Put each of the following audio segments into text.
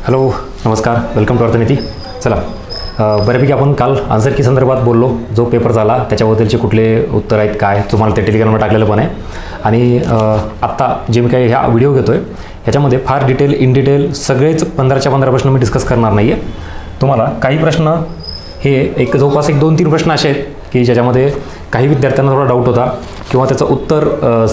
Hello, नमस्कार, welcome to अर्थनीती. चला, बऱ्यापैकी आपण काल आन्सर की संदर्भात बोललो. जो पेपर झाला त्याच्याबद्दलचे कुठले उत्तर आहेत काय तुम्हाला ते टेलिग्रामवर टाकलेलं पण आहे. आणि आत्ता जे मी काही ह्या व्हिडिओ घेतो आहे ह्याच्यामध्ये फार इन डिटेल सगळेच 15च्या 15 प्रश्न मी डिस्कस करणार नाही आहे. तुम्हाला काही प्रश्न हे जवळपास 2-3 प्रश्न असे आहेत की ज्याच्यामध्ये काही विद्यार्थ्यांना थोडा डाऊट होता किंवा त्याचं उत्तर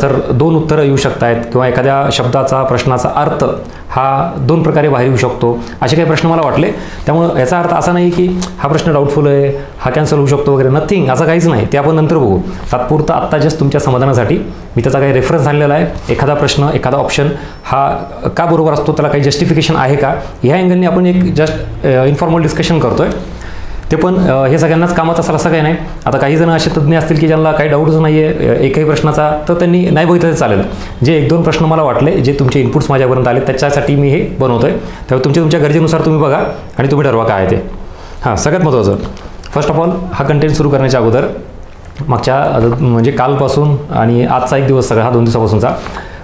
सर 2 उत्तरं येऊ शकत आहेत किंवा एखाद्या शब्दाचा प्रश्नाचा अर्थ हा 2 प्रकारे बाहेर येऊ शकतो, असे काही प्रश्न मला वाटले. त्यामुळं याचा अर्थ असा नाही की हा प्रश्न डाऊटफुल आहे, हा कॅन्सल होऊ शकतो वगैरे, नथिंग, असं काहीच नाही. ते आपण नंतर बघू. तात्पुरतं आत्ता जस्ट तुमच्या समाधानासाठी मी त्याचा काही रेफरन्स आणलेला आहे. एखादा प्रश्न, एखादा ऑप्शन हा का बरोबर असतो, त्याला काही जस्टिफिकेशन आहे का, ह्या अँगलने आपण एक जस्ट इन्फॉर्मल डिस्कशन करतो आहे. ते पण हे सगळ्यांनाच कामात असेल असं काही नाही. आता काही जण असे तज्ज्ञ असतील की ज्यांना काही डाऊटच नाही आहे एकही प्रश्नाचा, तर त्यांनी नाही बघितलं तर चालेल. जे 1-2 प्रश्न मला वाटले, जे तुमचे इनपुट्स माझ्यापर्यंत आले, त्याच्यासाठी मी हे बनवतो आहे. त्यामुळे तुमच्या गरजेनुसार तुम्ही बघा आणि तुम्ही ठरवा काय ते. हां, सगळ्यात महत्त्वाचं, फर्स्ट ऑफ ऑल हा कंटेंट सुरू करण्याच्या अगोदर म्हणजे कालपासून आणि आजचा एक दिवस सगळा हा 2 दिवसापासूनचा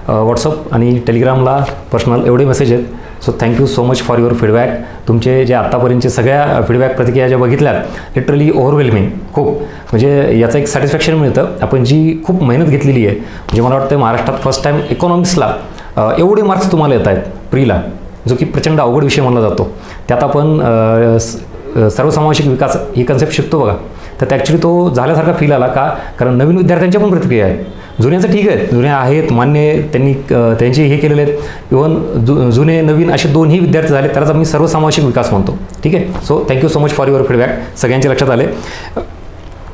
व्हॉट्सअप आणि टेलिग्रामला पर्सनल एवढे मेसेज आहेत. So thank you so much for your feedback. तुमचे जे आत्तापर्यंतचे सगळ्या फीडबॅक प्रतिक्रिया ज्या बघितल्यात, लिटरली ओव्हरवेल्मिंग खूप. म्हणजे याचं एक सॅटिस्फॅक्शन मिळतं. आपण जी खूप मेहनत घेतलेली आहे, म्हणजे मला वाटतं महाराष्ट्रात फर्स्ट टाईम इकॉनॉमिक्सला एवढे मार्क्स तुम्हाला येत आहेत प्रीला, जो की प्रचंड अवघड विषय मानला जातो. त्यात आपण सर्वसमावेशक विकास ही कन्सेप्ट शिकतो बघा. तर ॲक्च्युली तो झाल्यासारखा फील आला का, कारण नवीन विद्यार्थ्यांच्या पण प्रतिक्रिया आहेत. जुन्यांचं ठीक आहे, जुने आहेत मान्य, त्यांनी त्यांचे हे केलेले आहेत. इव्हन जुने नवीन असे 2ही विद्यार्थी झाले, त्यालाच आम्ही सर्वसमावेशक विकास म्हणतो. ठीक आहे. So thank you so much for your feedback. सगळ्यांच्या लक्षात आले.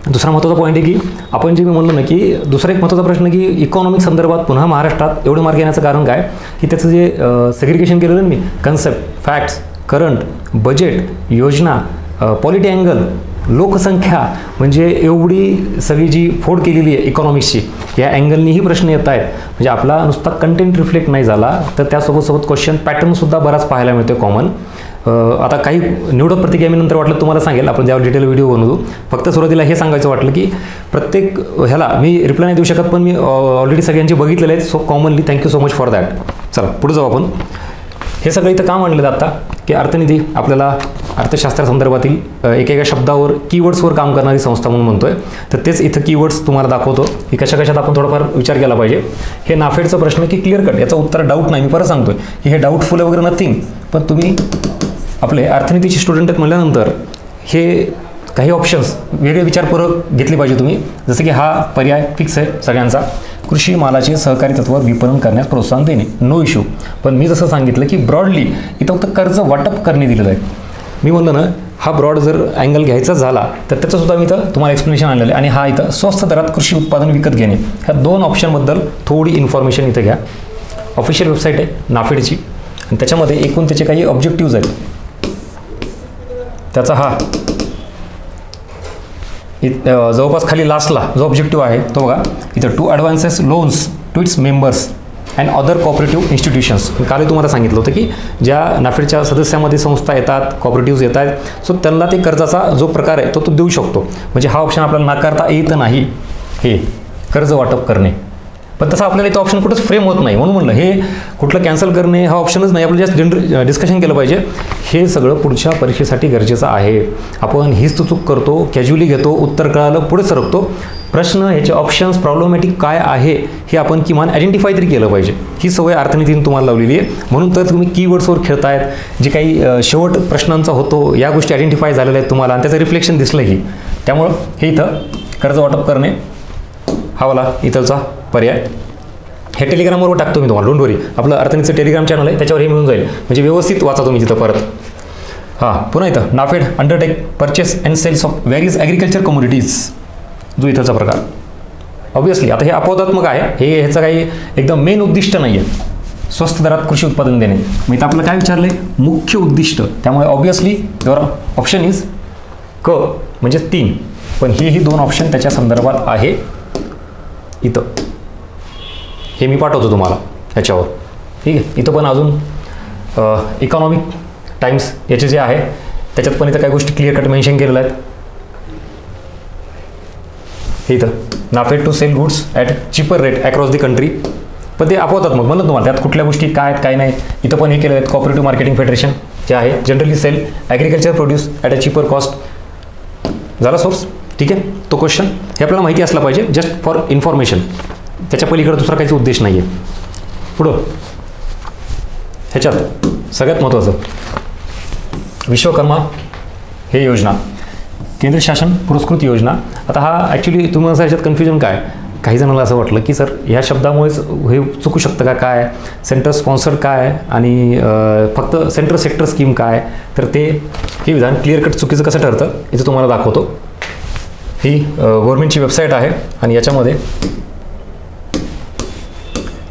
दुसरा महत्त्वाचा पॉईंट आहे की आपण जे मी म्हणलो ना की दुसरा एक महत्त्वाचा प्रश्न की इकॉनॉमिक संदर्भात पुन्हा महाराष्ट्रात एवढे मार्क येण्याचं कारण काय, की त्याचं जे सेग्रिगेशन केलेलं मी, कन्सेप्ट, फॅक्ट्स, करंट, बजेट, योजना, पॉलिटी अँगल, लोकसंख्या, म्हणजे एवढी सगळी जी फोड केलेली आहे इकॉनॉमिक्सची, या अँगलनीही प्रश्न येत आहेत. म्हणजे आपला नुसता कंटेंट रिफ्लेक्ट नाही झाला, तर त्यासोबत क्वेश्चन पॅटर्नसुद्धा बराच पाहायला मिळतो कॉमन. आता काही निवडक प्रतिक्रिया मी नंतर वाटलं तुम्हाला सांगेल, आपण ज्यावर डिटेल व्हिडिओ बनवू. फक्त सुरुवातीला हे सांगायचं वाटलं की प्रत्येक ह्याला मी रिप्लाय नाही देऊ शकत, पण मी ऑलरेडी सगळ्यांची बघितलेले आहेत. So commonly thank you so much for that. चला पुढे जाऊ आपण. हे सगळं इथं का मांडलं जातं की अर्थनीती आपल्याला अर्थशास्त्रासंदर्भातील एकेका शब्दावर कीवर्ड्सवर काम करणारी संस्था म्हणून म्हणतोय. तर तेच इथं कीवर्ड्स तुम्हाला दाखवतो की कशात आपण थोडाफार विचार केला पाहिजे. हे नाफेडचा प्रश्न की क्लिअर कट, याचं उत्तर डाऊट नाही. मी परत सांगतोय की हे डाऊटफुल वगैरे नथिंग, पण तुम्ही आपले अर्थनीतीचे स्टुडंट आहेत म्हटल्यानंतर हे काही ऑप्शन्स वेगळे विचारपूर्वक घेतले पाहिजे तुम्ही. जसं की हा पर्याय फिक्स आहे सगळ्यांचा, कृषी मालाचे सहकारी तत्व विपणन करण्यास प्रोत्साहन देणे, नो इश्यू. पण मी जसं सांगितलं की ब्रॉडली इथं फक्त कर्ज वाटप करणे दिलेलं आहे. मी म्हणलं ना, हा ब्रॉड जर अँगल घ्यायचा झाला तर त्याचंसुद्धा मी इथं तुम्हाला एक्सप्लेनेशन आणलेलं आहे. आणि हा इथं स्वस्त दरात कृषी उत्पादन विकत घेणे, ह्या 2 ऑप्शनबद्दल थोडी इन्फॉर्मेशन इथं घ्या. ऑफिशियल वेबसाईट आहे नाफेडची आणि त्याच्यामध्ये एकूण त्याचे काही ऑब्जेक्टिव्ज आहेत. त्याचा हा जवळपास खाली लास्टला जो ऑब्जेक्टिव्ह आहे तो बघा इथं, to advances loans to its members and other cooperative institutions. काल तुम्हाला सांगितलं होतं की ज्या नाफेडच्या सदस्यामध्ये संस्था येतात, कॉपरेटिव्ज येत आहेत, सो त्यांना ते कर्जाचा जो प्रकार आहे तो देऊ शकतो. म्हणजे हा ऑप्शन आपल्याला नाकारता येत नाही, हे कर्ज वाटप करणे. पण तसं आपल्याला इथं ऑप्शन कुठंच फ्रेम होत नाही, म्हणून म्हणलं हे कुठलं कॅन्सल करणे हा ऑप्शनच नाही. आपण जस्ट जनरल डिस्कशन केलं पाहिजे. हे सगळं पुढच्या परीक्षेसाठी गरजेचं आहे. आपण हीच चूक करतो, कॅज्युअली घेतो, उत्तर कळालं पुढे सरकतो. प्रश्न, ह्याचे ऑप्शन्स, प्रॉब्लेमॅटिक काय आहे हे आपण किमान आयडेंटिफाय तरी केलं पाहिजे. ही सवय अर्थनीतीने तुम्हाला लावलेली आहे. म्हणून तर तुम्ही कीवर्ड्सवर खेळतायत. जे काही शेवट प्रश्नांचा होतो या गोष्टी आयडेंटिफाय झालेल्या आहेत तुम्हाला आणि त्याचं रिफ्लेक्शन दिसलंही. त्यामुळं हे इथं कर्ज वाटप करणे हा वाला इथलचा पर्याय. हे टेलिग्रामवर टाकतो मी तुम्हाला, डोंट वरी. आपलं अर्थनीतीचं टेलिग्राम चॅनल आहे, त्याच्यावर हे मिळून जाईल. म्हणजे व्यवस्थित वाचा तुम्ही तिथं परत. हां, पुन्हा इथं NAFED undertake purchase and sales of various agriculture commodities, जो इथंचा प्रकार. ऑब्वियसली आता हे अपवादात्मक आहे, हे ह्याचं काही एकदम मेन उद्दिष्ट नाही आहे स्वस्त दरात कृषी उत्पादन देणे. मग इथं आपलं काय विचारलं आहे, मुख्य उद्दिष्ट. त्यामुळे ऑब्वियसली युअर ऑप्शन इज क, म्हणजे 3. पण हेही 2 ऑप्शन त्याच्या संदर्भात आहे इथं. हे मी पाठवतो तुम्हाला ह्याच्यावर. ठीक आहे. इथं पण अजून इकॉनॉमिक टाइम्स याचे जे आहे त्याच्यात पण इथं काही गोष्टी क्लिअर कट मेन्शन केलेल्या आहेत. इथं NAFED to sell goods at cheaper rate across the country. पण ते अपवादात्मक म्हणलं तुम्हाला, त्यात कुठल्या गोष्टी काय आहेत काय नाही. इथं पण हे केलेलं आहेत, कॉपरेटिव्ह मार्केटिंग फेडरेशन हे आहे generally sell agriculture produce at a cheaper cost. झाला सोर्स, ठीक आहे. तो क्वेश्चन हे आपल्याला माहिती असला पाहिजे, जस्ट फॉर इन्फॉर्मेशन, त्याच्या पलीकडे दुसरा काहीच उद्देश नाही आहे. पुढं ह्याच्यात सगळ्यात महत्त्वाचं विश्वकर्मा हे योजना, केंद्र शासन पुरस्कृत योजना. आता हा ॲक्च्युली तुम्हाला ह्याच्यात कन्फ्युजन काय, काही जणांना असं वाटलं की सर ह्या शब्दामुळेच हे चुकू शकतं का, काय सेंटर स्पॉन्सर्ड काय आणि फक्त सेंटर सेक्टर स्कीम काय, तर ते हे विधान क्लिअर कट चुकीचं कसं ठरतं इथं तुम्हाला दाखवतो. ही गव्हर्नमेंटची वेबसाईट आहे आणि याच्यामध्ये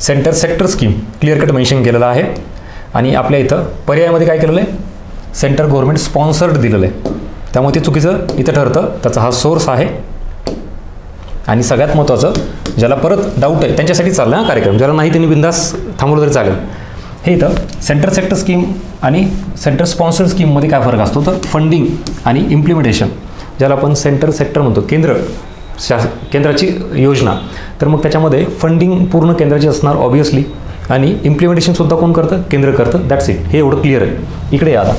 centre sector scheme clear cut mention केलेलं आहे आणि आपल्या इथं पर्यायामध्ये काय केलेलं आहे, सेंटर गव्हर्नमेंट स्पॉन्सर्ड दिलेलं आहे. त्यामुळे ते चुकीचं इथं ठरतं. त्याचा हा सोर्स आहे. आणि सगळ्यात महत्त्वाचं, ज्याला परत डाऊट आहे त्यांच्यासाठी चालला हा कार्यक्रम, ज्याला नाही त्यांनी बिंदास थांबवलं तरी चालेल. हे इथं सेंटर सेक्टर स्कीम आणि सेंटर स्पॉन्सर्ड स्कीममध्ये काय फरक असतो, तर फंडिंग आणि इम्प्लिमेंटेशन, ज्याला आपण सेंटर सेक्टर म्हणतो, केंद्राची योजना, तर मग त्याच्यामध्ये फंडिंग पूर्ण केंद्राची असणार ऑब्वियसली आणि इम्प्लिमेंटेशनसुद्धा कोण करतं, केंद्र करतं. That's it. हे एवढं क्लिअर आहे. इकडे आता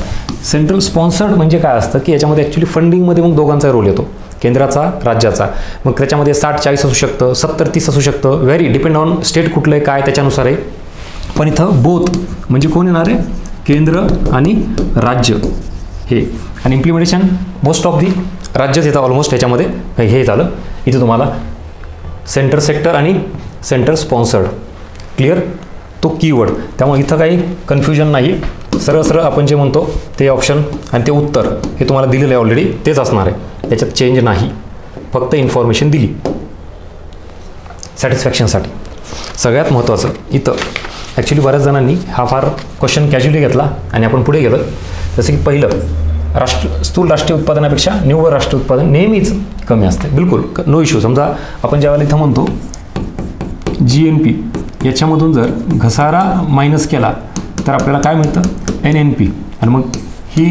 सेंट्रल स्पॉन्सर्ड म्हणजे काय असतं की याच्यामध्ये ॲक्च्युली फंडिंगमध्ये मग दोघांचा रोल येतो, केंद्राचा राज्याचा. मग त्याच्यामध्ये 60-40 असू शकतं, 70-30 असू शकतं, व्हेरी डिपेंड ऑन स्टेट कुठलं आहे काय त्याच्यानुसार आहे. पण इथं बोथ म्हणजे कोण येणार आहे, केंद्र आणि राज्य हे. आणि इम्प्लिमेंटेशन मोस्ट ऑफ दी राज्यच येतं ऑलमोस्ट ह्याच्यामध्ये. हे झालं इथं तुम्हाला सेंटर सेक्टर आणि सेंटर स्पॉन्सर्ड क्लिअर, तो कीवर्ड. त्यामुळे इथं काही कन्फ्युजन नाही. सरळ सरळ आपण जे म्हणतो ते ऑप्शन आणि ते उत्तर हे तुम्हाला दिलेलं आहे ऑलरेडी, तेच असणार आहे. त्याच्यात चेंज नाही, फक्त इन्फॉर्मेशन दिली सॅटिस्फॅक्शनसाठी. सगळ्यात महत्त्वाचं इथं ॲक्च्युली बऱ्याच जणांनी हा फार क्वेश्चन कॅज्युअली घेतला आणि आपण पुढे गेलो. जसं की पहिलं, स्थूल राष्ट्रीय उत्पादनापेक्षा निव्वळ राष्ट्रीय उत्पादन नेहमीच कमी असते. बिलकुल नो इश्यू. समजा आपण ज्यावेळेला इथं म्हणतो GNP, याच्यामधून जर घसारा मायनस केला तर आपल्याला काय मिळतं, NNP. आणि मग ही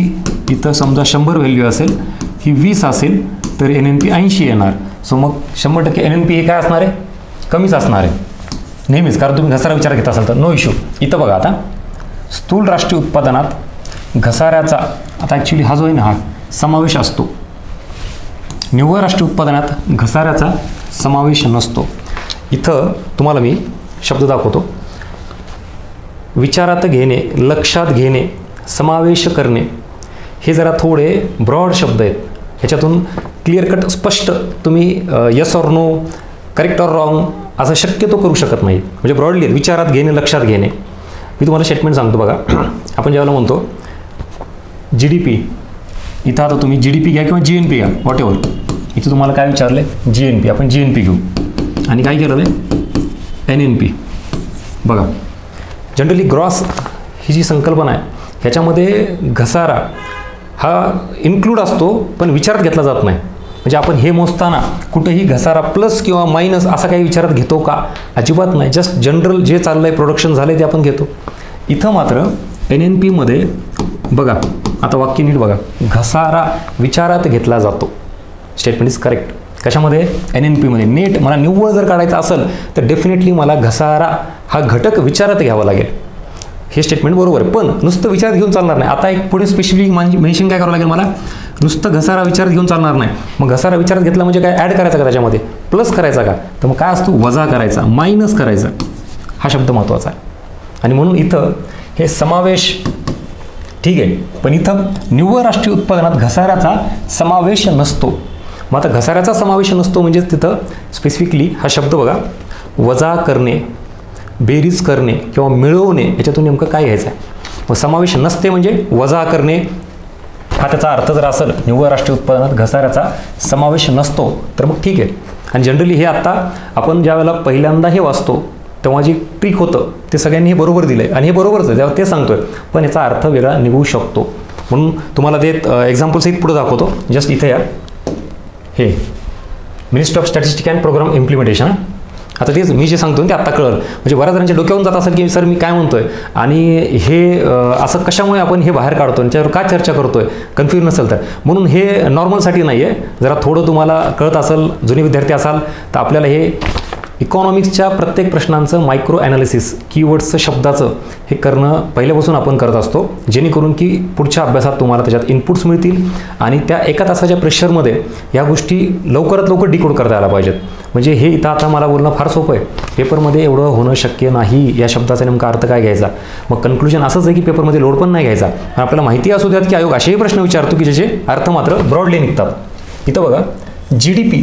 इथं समजा 100 व्हॅल्यू असेल, ही 20 असेल तर NNP 80 येणार. सो मग 100% NNP हे काय असणार आहे, कमीच असणार आहे नेहमीच, कारण तुम्ही घसारा विचार घेत असाल तर नो इश्यू. इथं बघा आता स्थूल राष्ट्रीय उत्पादनात घसाऱ्याचा, आता ॲक्च्युली हा जो आहे ना हा समावेश असतो, निव्वळ राष्ट्रीय उत्पादनात घसाऱ्याचा समावेश नसतो. इथं तुम्हाला मी शब्द दाखवतो, विचारात घेणे, लक्षात घेणे, समावेश करणे, हे जरा थोडे ब्रॉड शब्द आहेत. ह्याच्यातून क्लिअर कट स्पष्ट तुम्ही yes or no, correct or wrong असं शक्यतो करू शकत नाही. म्हणजे ब्रॉडली विचारात घेणे, लक्षात घेणे. मी तुम्हाला स्टेटमेंट सांगतो बघा. आपण ज्यावेळेला म्हणतो GDP, इथं आता तुम्ही GDP घ्या किंवा GNP घ्या, वॉट एव्हर. इथं तुम्हाला काय विचारलं आहे, GNP, आपण GNP घेऊ. आणि काय केलं आहे, NNP. बघा जनरली ग्रॉस ही जी संकल्पना आहे ह्याच्यामध्ये घसारा हा इन्क्लूड असतो पण विचारात घेतला जात नाही. म्हणजे आपण हे मोजताना कुठेही घसारा प्लस किंवा मायनस असा काही विचारात घेतो का, अजिबात नाही. जस्ट जनरल जे चाललं आहे, प्रोडक्शन झालं आहे ते आपण घेतो. इथं मात्र NNPमध्ये बघा, आता वाक्य नीट बघा, घसारा विचारात घेतला जातो. Statement is correct. कशामध्ये, NNPमध्ये. नेट मला निव्वळ जर काढायचं असेल तर डेफिनेटली मला घसारा हा घटक विचारात घ्यावा लागेल. हे स्टेटमेंट बरोबर आहे. पण नुसतं विचारात घेऊन चालणार नाही. आता एक पुढे स्पेसिफिक मेन्शन काय करावं लागेल मला, नुसतं घसारा विचारात घेऊन चालणार नाही. मग घसारा विचारात घेतला म्हणजे काय, ॲड करायचा का त्याच्यामध्ये, प्लस करायचा का, तर मग काय असतो, वजा करायचा, मायनस करायचा. हा शब्द महत्त्वाचा आहे. आणि म्हणून इथं हे समावेश ठीक आहे, पण इथं निव्वळ राष्ट्रीय उत्पादनात घसाऱ्याचा समावेश नसतो. मग आता घसाऱ्याचा समावेश नसतो म्हणजे तिथं स्पेसिफिकली हा शब्द बघा, वजा करणे, बेरीज करणे किंवा मिळवणे, याच्यातून नेमकं काय घ्यायचं आहे. मग समावेश नसते म्हणजे वजा करणे, हा त्याचा अर्थ जर असेल निव्वळ राष्ट्रीय उत्पादनात घसाऱ्याचा समावेश नसतो तर मग ठीक आहे. आणि जनरली हे आत्ता आपण ज्या वेळेला पहिल्यांदा हे वाचतो तेव्हा जी ट्रिक होतं ते सगळ्यांनी हे बरोबर दिलं आहे आणि हे बरोबरच आहे, तेव्हा ते सांगतोय, पण याचा अर्थ वेगळा निघू शकतो. म्हणून तुम्हाला ते एक्झाम्पलसहित पुढे दाखवतो. जस्ट इथे या, हे ministry of statistic and programme implementation. आता तेच मी जे सांगतो ते आत्ता कळलं. म्हणजे बऱ्याच जणांच्या डोक्यावरून जात असेल की सर मी काय म्हणतोय आणि हे असं कशामुळे आपण हे बाहेर काढतो, त्याच्यावर का चर्चा करतोय, कन्फ्युजन नसेल तर. म्हणून हे नॉर्मलसाठी नाही आहे. जरा थोडं तुम्हाला कळत असेल, जुने विद्यार्थी असाल तर आपल्याला हे इकॉनॉमिक्सच्या प्रत्येक प्रश्नांचं मायक्रो ॲनालिसिस कीवर्ड्सचं शब्दाचं हे करणं पहिल्यापासून आपण करत असतो, जेणेकरून की पुढच्या अभ्यासात तुम्हाला त्याच्यात इनपुट्स मिळतील आणि त्या एका तासाच्या प्रेशरमध्ये या गोष्टी लवकरात लवकर डिकोड करता आल्या पाहिजेत. म्हणजे हे इथं आता मला बोलणं फार सोपं आहे, पेपरमध्ये एवढं होणं शक्य नाही. या शब्दाचा नेमका अर्थ काय घ्यायचा, मग कन्क्लुजन असंच आहे की पेपरमध्ये लोड पण नाही घ्यायचा. आपल्याला माहिती असू द्यात की आयोग असेही प्रश्न विचारतो की ज्याचे अर्थ मात्र ब्रॉडली निघतात. इथं बघा GDP,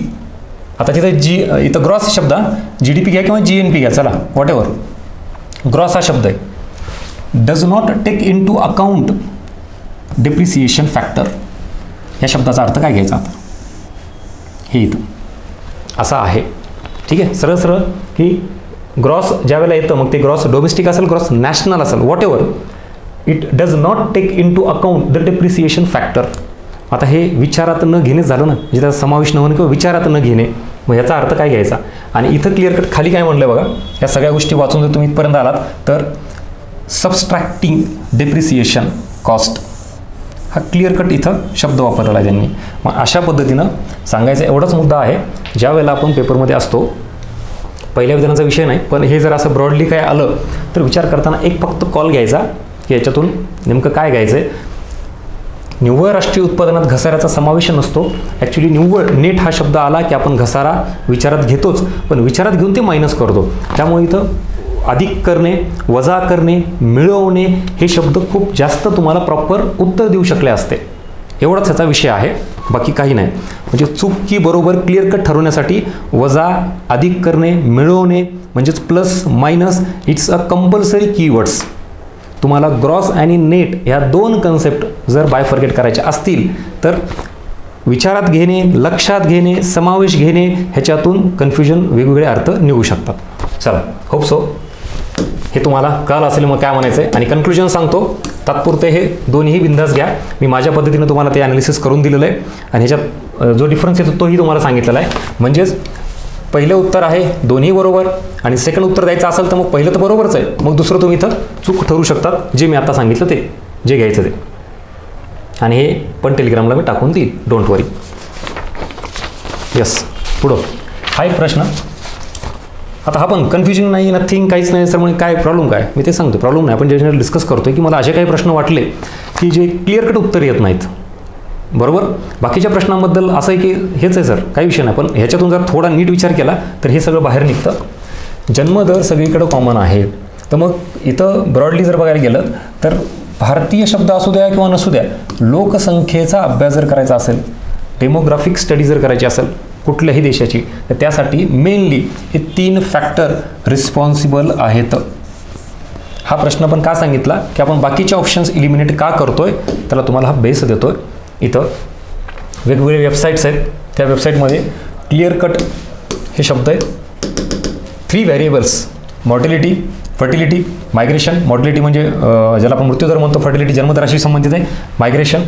आता तिथं इथं ग्रॉस शब्द, GDP घ्या किंवा GNP घ्या, चला वॉट एव्हर. ग्रॉस हा शब्द आहे. Does not take into account depreciation factor. या शब्दाचा अर्थ काय घ्यायचा आता, हे इथं असा आहे. ठीक आहे, सरळ सरळ की ग्रॉस ज्या वेळेला येतं मग ते ग्रॉस डोमेस्टिक असेल, ग्रॉस नॅशनल असेल, whatever, it does not take into account the depreciation factor. आता हे विचारात न घेणेच झालं ना, म्हणजे त्याचा समावेश न होणे किंवा विचारात न घेणे. मग याचा अर्थ काय घ्यायचा. आणि इथं क्लिअर कट खाली काय म्हणलं बघा, या सगळ्या गोष्टी वाचून जर तुम्ही इथपर्यंत आलात तर सबस्ट्रॅक्टिंग डिप्रिसिएशन कॉस्ट हा क्लिअर कट इथं शब्द वापरलेला आहे त्यांनी. मग अशा पद्धतीनं सांगायचा एवढाच मुद्दा आहे. ज्या वेळेला आपण पेपरमध्ये असतो, पहिल्या विधानाचा विषय नाही, पण हे जर असं ब्रॉडली काय आलं तर विचार करताना एक फक्त कॉल घ्यायचा की याच्यातून नेमकं काय घ्यायचं आहे. निव्वळ राष्ट्रीय उत्पादनात घसाऱ्याचा समावेश नसतो. ॲक्च्युली निव्वळ नेट हा शब्द आला की आपण घसारा विचारात घेतोच, पण विचारात घेऊन ते मायनस करतो. त्यामुळे इथं अधिक करणे, वजा करणे, मिळवणे हे शब्द खूप जास्त तुम्हाला प्रॉपर उत्तर देऊ शकले असते. एवढाच ह्याचा विषय आहे, बाकी काही नाही. म्हणजे चूक की बरोबर क्लिअर कट ठरवण्यासाठी वजा, अधिक करणे, मिळवणे म्हणजेच plus minus it's a compulsory keywords. तुम्हाला ग्रॉस आणि नेट ह्या दोन कन्सेप्ट जर बायफर्गेट करायचे असतील तर विचारात घेणे, लक्षात घेणे, समावेश घेणे ह्याच्यातून कन्फ्युजन वेगवेगळे अर्थ निघू शकतात. चला, होप सो हे तुम्हाला कळलं असेल. मग काय म्हणायचं आहे आणि कन्क्लुजन सांगतो. तात्पुरते हे दोन्ही बिंदास घ्या. मी माझ्या पद्धतीनं तुम्हाला ते ॲनालिसिस करून दिलेलं आहे आणि ह्याच्यात जो डिफरन्स येतो तोही तुम्हाला सांगितलेला आहे. म्हणजेच पहिलं उत्तर आहे दोन्ही बरोबर आणि सेकंड उत्तर द्यायचं असेल तर मग पहिलं तर बरोबरच आहे, मग दुसरं तुम्ही इथं चूक ठरवू शकतात, जे मी आता सांगितलं ते जे घ्यायचं ते. आणि हे पण टेलिग्रामला मी टाकून देईल, डोंट वरी. यस, पुढं हा एक प्रश्न. आता हा पण कन्फ्युजन नाही, नथिंग, काहीच नाही. त्यामुळे काय प्रॉब्लेम काय, मी ते सांगतो. प्रॉब्लेम नाही, आपण जनरल डिस्कस करतोय की मला असे काही प्रश्न वाटले की जे क्लिअर कट उत्तर येत नाहीत. बरोबर, बाकीच्या प्रश्नांबद्दल असं आहे की हेच आहे सर, काही विषय नाही, पण ह्याच्यातून जर थोडा नीट विचार केला तर हे सगळं बाहेर निघतं. जन्मदर सगळीकडं कॉमन आहे, तर मग इथं ब्रॉडली जर बघायला गेलं तर भारतीय शब्द असू द्या किंवा नसू द्या, लोकसंख्येचा अभ्यास जर करायचा असेल, डेमोग्राफिक स्टडी जर करायची असेल कुठल्याही देशाची, तर त्यासाठी मेनली हे 3 फॅक्टर रिस्पॉन्सिबल आहेत. हा प्रश्न पण का सांगितला की आपण बाकीचे ऑप्शन्स इलिमिनेट का करतोय, त्याला तुम्हाला हा बेस देतोय. इथं वेगवेगळे वेबसाईट्स आहेत, त्या वेबसाईटमध्ये क्लिअर कट हे शब्द आहेत. 3 variables, mortality, fertility, migration. Mortality म्हणजे ज्याला आपण मृत्यूदर म्हणतो, फर्टिलिटी जन्मदराशी संबंधित आहे, मायग्रेशन.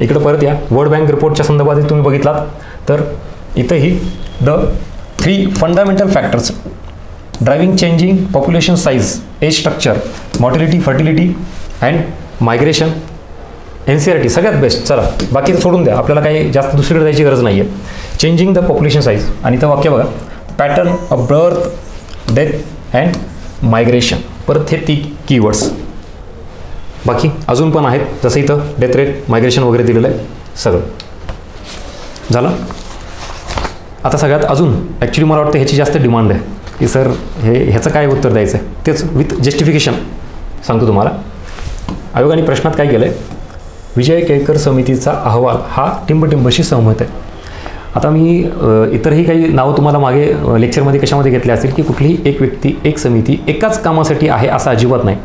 इकडं परत या वर्ल्ड बँक रिपोर्टच्या संदर्भात तुम्ही बघितलात तर इथंही the 3 fundamental factors driving changing population size, age structure, mortality, fertility and migration. NCERT सगळ्यात बेस्ट. चला, बाकी सोडून द्या, आपल्याला काही जास्त दुसरीकडे जायची गरज नाही आहे. चेंजिंग द पॉप्युलेशन साईज आणि इथं वाक्य बघा, pattern of birth, death and migration. परत हे 3 कीवर्ड्स. बाकी अजून पण आहेत, जसं इथं डेथ रेट, मायग्रेशन वगैरे दिलेलं आहे सगळं. झालं. आता सगळ्यात अजून ॲक्च्युली मला वाटतं ह्याची जास्त डिमांड आहे की सर ह्याचं काय उत्तर द्यायचं आहे, तेच विथ जस्टिफिकेशन सांगतो तुम्हाला. आयोगाने प्रश्नात काय केलं आहे, विजय केळकर समितीचा अहवाल हा टिंबटिंबशी सहमत आहे. आता मी इतरही काही नावं तुम्हाला मागे लेक्चरमध्ये कशामध्ये घेतले असतील की कुठलीही एक व्यक्ती, एक समिती एकाच कामासाठी आहे असं अजिबात नाही.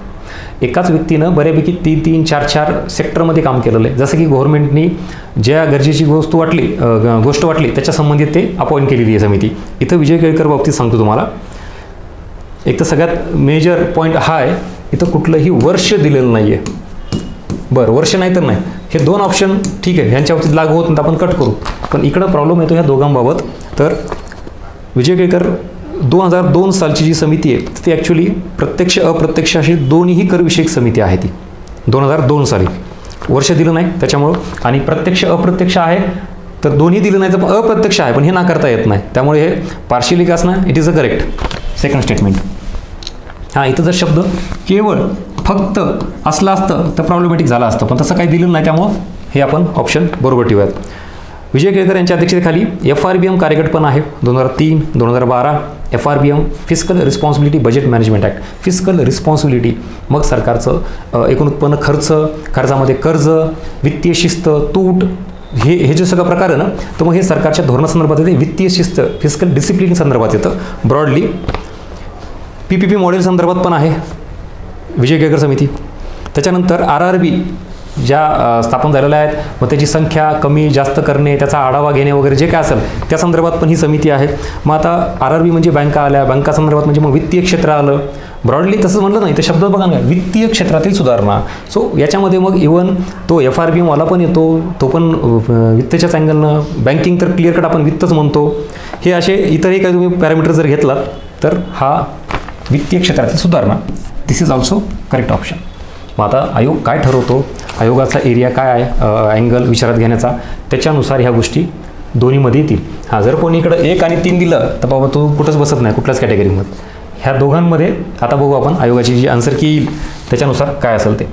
एकाच व्यक्तीनं बऱ्यापैकी 3-3, 4-4 सेक्टरमध्ये काम केलेलं आहे. जसं की गव्हर्नमेंटनी ज्या गरजेची गोष्ट वाटली त्याच्या संबंधित ते अपॉइंट केलेली आहे समिती. इथं विजय केळकर बाबतीत सांगतो तुम्हाला, एक तर सगळ्यात मेजर पॉईंट हा आहे, इथं कुठलंही वर्ष दिलेलं नाही आहे. बरं, वर्ष नाही तर नाही, हे 2 ऑप्शन ठीक आहे, ह्यांच्या बाबतीत लागू होत नाही, आपण कट करू. पण इकडं प्रॉब्लेम येतो ह्या दोघांबाबत. तर विजय केळकर 2002 सालची जी समिती आहे ती ॲक्च्युली प्रत्यक्ष अप्रत्यक्ष अशी दोन्ही करविषयक समिती आहे. ती 2002 साली वर्ष दिलं नाही त्याच्यामुळं, आणि प्रत्यक्ष अप्रत्यक्ष आहे तर दोन्ही दिलं नाही तर अप्रत्यक्ष आहे, पण हे नाकारता येत नाही, त्यामुळे हे पार्शियली का असणं, it is a correct second statement. हां, इथं जर शब्द केवळ फक्त असलं असतं तर प्रॉब्लेमॅटिक झालं असतं, पण तसं काही दिलं नाही, त्यामुळं हे आपण ऑप्शन बरोबर ठेवूयात. विजय केळकर यांच्या अध्यक्षतेखाली FRBM कार्यगट पण आहे 2003, 2012. FRBM fiscal responsibility budget management act. Fiscal responsibility, मग सरकारचं एकूण उत्पन्न, खर्चामध्ये कर्ज, वित्तीय शिस्त, तूट, हे जे सगळं प्रकार आहे ना, तर मग हे सरकारच्या धोरणासंदर्भात येते. वित्तीय शिस्त फिस्कल डिसिप्लिन संदर्भात येतं ब्रॉडली. PPP मॉडेल संदर्भात पण आहे विजय केळकर समिती. त्याच्यानंतर RRB ज्या स्थापन झालेल्या आहेत, मग त्याची संख्या कमी जास्त करणे, त्याचा आढावा घेणे वगैरे जे काय असेल त्या संदर्भात पण ही समिती आहे. मग आता RRB म्हणजे बँका आल्या, बँका संदर्भात म्हणजे मग वित्तीय क्षेत्र आलं ब्रॉडली. तसं म्हटलं नाही, ते शब्द बघा ना, वित्तीय क्षेत्रातील सुधारणा. सो याच्यामध्ये मग इव्हन तो FRBM वाला पण येतो, तो पण वित्तच्याच अँगलनं. बँकिंग तर क्लिअर कट आपण वित्तच म्हणतो. हे असे इतरही काही तुम्ही पॅरामीटर जर घेतलात तर हा वित्तीय क्षेत्रातील सुधारणा, दिस इज ऑल्सो करेक्ट ऑप्शन. मग आता आयोग काय ठरवतो, आयोगाचा एरिया काय आहे अँगल विचारात घेण्याचा, त्याच्यानुसार ह्या गोष्टी दोन्हीमध्ये येतील. हां, जर कोणी इकडं 1 आणि 3 दिलं तर बाबा तो कुठंच बसत नाही कुठल्याच कॅटेगरीमध्ये. ह्या दोघांमध्ये आता बघू आपण आयोगाची जी आन्सर की येईल त्याच्यानुसार काय असेल ते.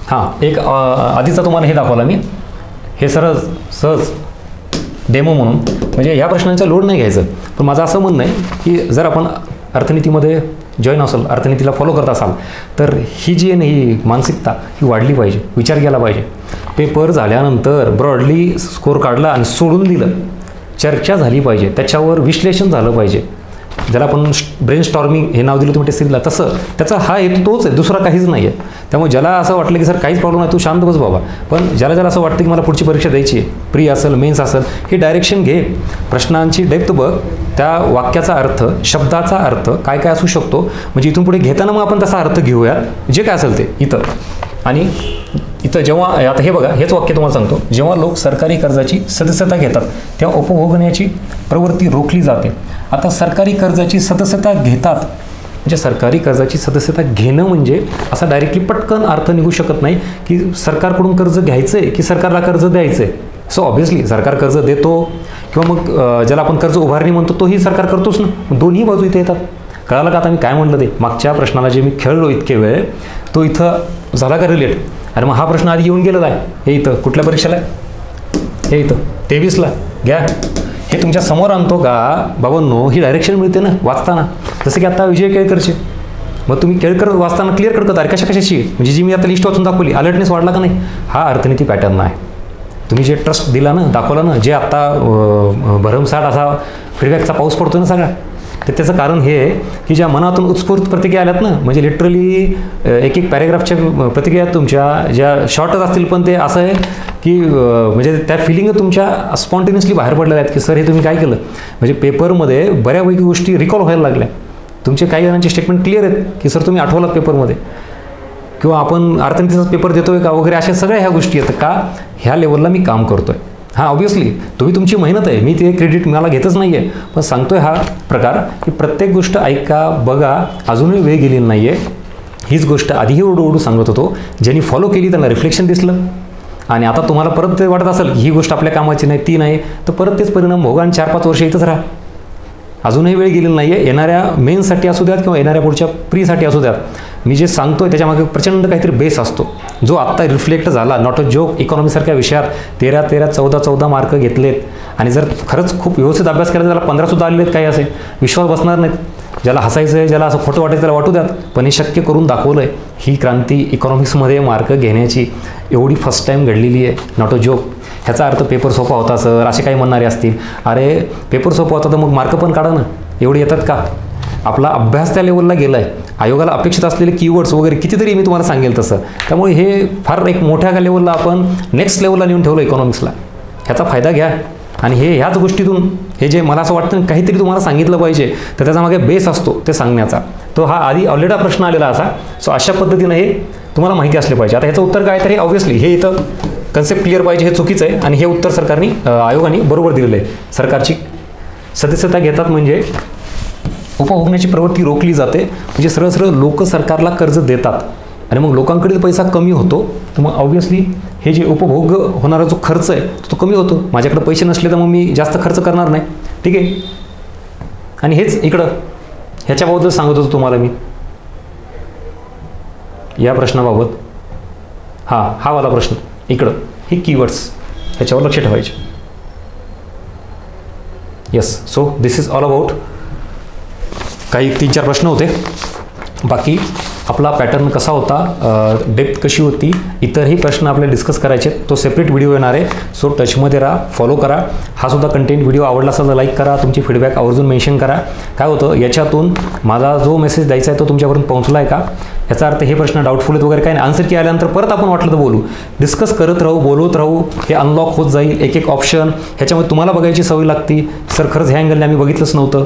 हां, एक आधीचा तुम्हाला हे दाखवला मी, हे सहज डेमो म्हणून, म्हणजे ह्या प्रश्नांचा लोड नाही घ्यायचं. पण माझं असं म्हणणं आहे की जर आपण अर्थनीतीमध्ये जॉईन असाल, अर्थनीतीला फॉलो करत असाल, तर ही जी आहे ही मानसिकता ही वाढली पाहिजे, विचार केला पाहिजे. पेपर झाल्यानंतर ब्रॉडली स्कोर काढला आणि सोडून दिलं, चर्चा झाली पाहिजे, त्याच्यावर विश्लेषण झालं पाहिजे. ज्याला आपण ब्रेन स्टॉर्मिंग हे नाव दिलं तुम्ही टेस्टला, तसं त्याचा हा हेतू तोच आहे, दुसरा काहीच नाही आहे. त्यामुळे ज्याला असं वाटलं की सर काहीच प्रॉब्लेम नाही, तू शांत बस बाबा, पण ज्याला असं वाटतं की मला पुढची परीक्षा द्यायची आहे, प्री असेल मेन्स असेल, हे डायरेक्शन घे, प्रश्नांची डेप्थ बघ, त्या वाक्याचा अर्थ, शब्दाचा अर्थ काय काय असू शकतो, म्हणजे इथून पुढे घेताना मग आपण तसा अर्थ घेऊयात जे काय असेल ते इथं. आणि इथं जेव्हा आता हे बघा, हेच वाक्य तुम्हाला सांगतो, जेव्हा लोक सरकारी कर्जाची सदस्यता घेतात तेव्हा उपभोगण्याची प्रवृत्ती रोखली जाते. आता सरकारी कर्जाची सदस्यता घेतात म्हणजे सरकारी कर्जाची सदस्यता घेणं म्हणजे असा डायरेक्टली पटकन अर्थ निघू शकत नाही की सरकारकडून कर्ज घ्यायचं आहे की सरकारला कर्ज द्यायचं आहे. सो ऑब्व्हियसली सरकार कर्ज देतो किंवा मग ज्याला आपण कर्ज उभारणी म्हणतो तोही सरकार करतोच ना, दोन्ही बाजू इथे येतात. कळालं का आता मी काय म्हणलं ते? मागच्या प्रश्नाला जे मी खेळलो इतके वेळ तो इथं झाला का रिलेट? अरे मग हा प्रश्न आधी येऊन गेलेला आहे, हे इथं कुठल्या परीक्षेला आहे, हे इथं 23ला घ्या. हे तुमच्या समोर आणतो का बाबांनो, ही डायरेक्शन मिळते ना वाचताना, जसं की आता विजय केळकरचे. मग तुम्ही केळकर वाचताना क्लिअर करतात अरे कशाची, म्हणजे जी मी आता लिस्ट वाचून दाखवली, अलर्टनेस वाढला का नाही, हा अर्थनीती पॅटर्न आहे. तुम्ही जे ट्रस्ट दिला ना, दाखवला ना, जे आत्ता भरमसाठ असा फीडबॅकचा पाऊस पडतो ना सगळा, तर त्याचं कारण हे आहे की ज्या मनातून उत्स्फूर्त प्रतिक्रिया आल्यात ना, म्हणजे लिटरली एक प्रतिक्रिया तुमच्या ज्या शॉर्टच असतील पण ते असं आहे की म्हणजे त्या फिलिंग तुमच्या स्पॉन्टेनियसली बाहेर पडलेल्या आहेत की सर हे तुम्ही काय केलं. म्हणजे पेपरमध्ये बऱ्यापैकी गोष्टी रिकॉल व्हायला लागल्या. तुमचे काही जणांचे स्टेटमेंट क्लिअर आहेत की सर तुम्ही आठवलात पेपरमध्ये, किंवा आपण अर्थनीतीचाच पेपर देतोय का वगैरे, अशा सगळ्या ह्या गोष्टी आहेत का ह्या लेवलला मी काम करतोय. हां ऑब्व्हियसली तुम्ही तुमची मेहनत आहे, मी ते क्रेडिट मला घेतच नाही आहे, पण सांगतोय हा प्रकार की प्रत्येक गोष्ट ऐका बघा, अजूनही वेळ गेलेली नाही आहे. हीच गोष्ट आधीही ओढू सांगत होतो, ज्यांनी फॉलो केली त्यांना रिफ्लेक्शन दिसलं, आणि आता तुम्हाला परत ते वाटत असेल ही गोष्ट आपल्या कामाची नाही ती नाही, तर परत तेच परिणाम भोगा आणि 4-5 वर्ष इथंच राहा. अजूनही वेळ गेलेली नाही आहे. येणाऱ्या मेन्ससाठी असू द्यात किंवा येणाऱ्या पुढच्या प्रीसाठी असू द्यात, मी जे सांगतोय त्याच्यामागे प्रचंड काहीतरी बेस असतो जो आत्ता रिफ्लेक्ट झाला. नॉट अ जोक, इकॉनॉमीसारख्या विषयात 13-13, 14-14 मार्क घेतलेत, आणि जर खरंच खूप व्यवस्थित अभ्यास केला त्याला 15 आलेले आहेत काही असे, विश्वास बसणार नाहीत. ज्याला हसायचं आहे, ज्याला असं खोटं वाटायचं त्याला वाटू द्यात, पण हे शक्य करून दाखवलं आहे. ही क्रांती इकॉनॉमिक्समध्ये मार्क घेण्याची एवढी फर्स्ट टाईम घडलेली आहे, नॉट अ जोक. ह्याचा अर्थ पेपर सोपा होता सर असे काही म्हणणारे असतील, अरे पेपर सोपा होता तर मग मार्क पण काढा ना, एवढे येतात का? आपला अभ्यास त्या लेवलला गेला आहे, आयोगाला अपेक्षित असलेले कीवर्ड्स वगैरे कितीतरी मी तुम्हाला सांगेल तसं. त्यामुळे हे फार एक मोठ्या लेवलला आपण नेक्स्ट लेवलला नेऊन ठेवलं इकॉनॉमिक्सला. ह्याचा फायदा घ्या, आणि ह्याच गोष्टीतून हे जे मला असं वाटतं काहीतरी तुम्हाला सांगितलं पाहिजे, तर त्याचा मागे बेस असतो ते सांगण्याचा. तो हा आधी ऑलरेडी प्रश्न आलेला असा. सो अशा पद्धतीनं हे तुम्हाला माहिती असले पाहिजे. आता ह्याचं उत्तर काय, तर हे ऑब्व्हियसली हे इथं कन्सेप्ट क्लिअर पाहिजे, हे चुकीचं आहे, आणि हे उत्तर सरकारने आयोगाने बरोबर दिलेलं आहे. सरकारची सदस्यता घेतात म्हणजे उपभोगण्याची प्रवृत्ती रोखली जाते, म्हणजे सरळ सरळ लोक सरकारला कर्ज देतात. आणि मग लोकांकडील पैसा कमी होतो, तर मग ऑब्व्हियसली हे जे उपभोग होणारा जो खर्च आहे तो कमी होतो. माझ्याकडे पैसे नसले तर मग मी जास्त खर्च करणार नाही. ठीक आहे. आणि हेच इकडं ह्याच्याबाबत सांगत होतो तुम्हाला मी, या प्रश्नाबाबत. हा वाला प्रश्न इकडं, हे कीवर्ड्स ह्याच्यावर लक्ष ठेवायचे. Yes, so this is all about. काही 3-4 प्रश्न होते. बाकी आपला पॅटर्न कसा होता, डेप्थ कशी होती, इतरही प्रश्न आपल्याला डिस्कस करायचे, तो सेपरेट व्हिडिओ येणार आहे. सो टचमध्ये राहा, फॉलो करा. हा सुद्धा कंटेंट व्हिडिओ आवडला असेल तर लाईक करा, तुमची फीडबॅक आवर्जून मेन्शन करा. काय होतं याच्यातून मला जो मेसेज द्यायचा आहे तो तुमच्यापर्यंत पोहोचला आहे का, याचा अर्थ हे प्रश्न डाऊटफुल आहेत वगैरे काही नाही. आन्सर की आल्यानंतर परत आपण वाटलं तर बोलू, डिस्कस करत राहू, बोलत राहू. हे अनलॉक होत जाईल एक एक ऑप्शन. ह्याच्यामध्ये तुम्हाला बघायची सवय लागती. सर खरंच ह्या अँगलने आम्ही बघितलंच नव्हतं,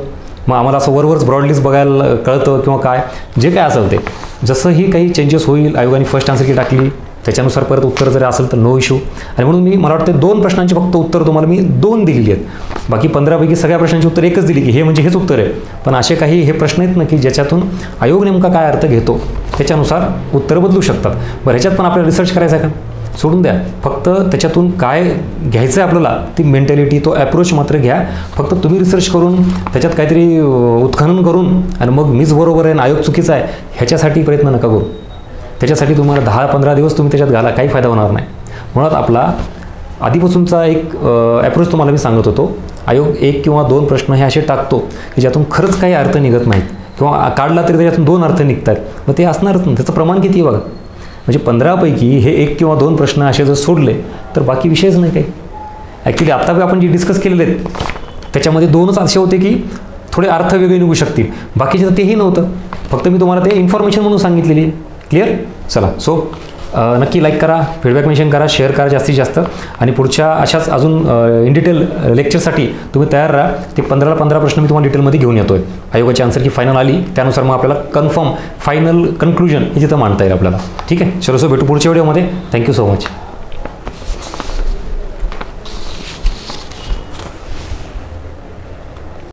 मग आम्हाला असं वरवरच ब्रॉडलीच बघायला कळतं किंवा काय जे काय असेल ते. जसंही काही चेंजेस होईल, आयोगाने फर्स्ट आन्सर की टाकली त्याच्यानुसार परत उत्तर जरी असेल तर नो इश्यू. आणि म्हणून मला वाटतं 2 प्रश्नांची फक्त उत्तर तुम्हाला मी 2 दिलेली आहेत. बाकी 15पैकी सगळ्या प्रश्नांची उत्तर एकच दिली की हे म्हणजे हेच उत्तर आहे. पण असे काही हे प्रश्न आहेत ना की ज्याच्यातून आयोग नेमका काय अर्थ घेतो त्याच्यानुसार उत्तरं बदलू शकतात. बरं, ह्याच्यात पण आपल्याला रिसर्च करायचा आहे का, सोडून द्या. फक्त त्याच्यातून काय घ्यायचं आहे आपल्याला, ती मेंटॅलिटी, तो ॲप्रोच मात्र घ्या. फक्त तुम्ही रिसर्च करून त्याच्यात काहीतरी उत्खनन करून आणि मग मीच बरोबर आहे आणि आयोग चुकीचा आहे ह्याच्यासाठी प्रयत्न नका करू. त्याच्यासाठी तुम्हाला 10-15 दिवस तुम्ही त्याच्यात घाला, काही फायदा होणार नाही. मुळात आपला आधीपासूनचा एक ॲप्रोच तुम्हाला मी सांगत होतो. आयोग 1 किंवा 2 प्रश्न हे असे टाकतो की ज्यातून खरंच काही अर्थ निघत नाहीत किंवा काढला तरी त्याच्यातून 2 अर्थ निघतात. मग ते असणारच नाही. त्याचं प्रमाण किती आहे बघा. म्हणजे 15पैकी हे 1 किंवा 2 प्रश्न असे जर सोडले तर बाकी विषयच नाही काही. ॲक्च्युली आत्ता आपण जे डिस्कस केलेले आहेत त्याच्यामध्ये 2च असे होते की थोडे अर्थ वेगळे निघू शकतील, बाकीचे तर तेही नव्हतं. फक्त मी तुम्हाला ते इन्फॉर्मेशन म्हणून सांगितलेली. क्लिअर. चला, सो नक्की लाईक करा, फीडबॅक मेन्शन करा, शेअर करा जास्तीत जास्त. आणि पुढच्या अशाच अजून इन डिटेल लेक्चरसाठी तुम्ही तयार राहा. ते 15 प्रश्न मी तुम्हाला डिटेलमध्ये घेऊन येतो आहे. आयोगाची आन्सर की फायनल आली त्यानुसार मग आपल्याला कन्फर्म फायनल कन्क्लुजन हे तिथं मांडता येईल आपल्याला. ठीक आहे. चलो, सो भेटू पुढच्या व्हिडिओमध्ये. Thank you so much.